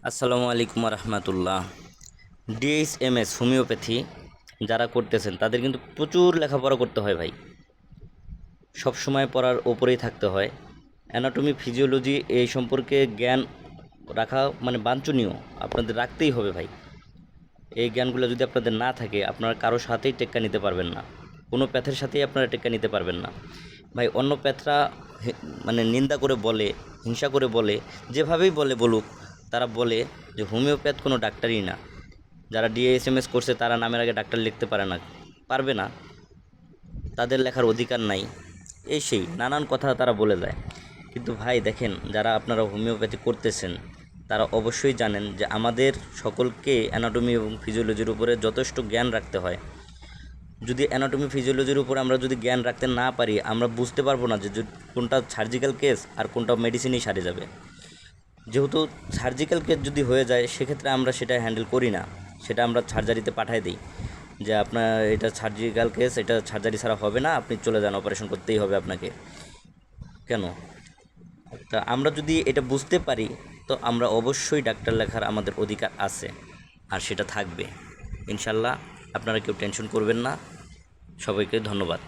আসসালামু আলাইকুম রহমতুল্লাহ। DHMS homeopathy যারা করতেছেন তাদের কিন্তু প্রচুর লেখাপড়া করতে হয় ভাই। সব সময় পড়ার ওপরেই থাকতে হয়। অ্যানাটমি ফিজিওলজি এই সম্পর্কে জ্ঞান রাখা মানে বাঞ্ছনীয়, আপনাদের রাখতেই হবে ভাই। এই জ্ঞানগুলো যদি আপনাদের না থাকে আপনারা কারো সাথেই টেক্কা নিতে পারবেন না, কোনো প্যাথের সাথেই আপনারা টেক্কা নিতে পারবেন না ভাই। অন্য প্যাথরা মানে নিন্দা করে বলে, হিংসা করে বলে, যেভাবেই বলে বলুক, তারা বলে যে হোমিওপ্যাথ কোনো ডাক্তারই না। যারা ডিএসএমএস করছে তারা নামের আগে ডাক্তার লিখতে পারে না, পারবে না, তাদের লেখার অধিকার নাই, এই সেই নানান কথা তারা বলে যায়। কিন্তু ভাই দেখেন, যারা আপনারা হোমিওপ্যাথি করতেছেন তারা অবশ্যই জানেন যে আমাদের সকলকে অ্যানাটমি এবং ফিজিওলজির উপরে যথেষ্ট জ্ঞান রাখতে হয়। যদি অ্যানাটমি ফিজিওলজির উপর আমরা যদি জ্ঞান রাখতে না পারি, আমরা বুঝতে পারবো না যে কোনটা সার্জিক্যাল কেস আর কোনটা মেডিসিনই সারে যাবে। যেহেতু সার্জিক্যাল কেস যদি হয়ে যায় সেক্ষেত্রে আমরা সেটা হ্যান্ডেল করি না, সেটা আমরা সার্জারিতে পাঠাই দিই যে আপনার এটা সার্জিক্যাল কেস, এটা সার্জারি ছাড়া হবে না, আপনি চলে যান, অপারেশন করতেই হবে আপনাকে। কেন? তা আমরা যদি এটা বুঝতে পারি তো আমরা অবশ্যই ডাক্তার লেখার আমাদের অধিকার আছে, আর সেটা থাকবে ইনশাল্লাহ। আপনারা কেউ টেনশন করবেন না। সবাইকে ধন্যবাদ।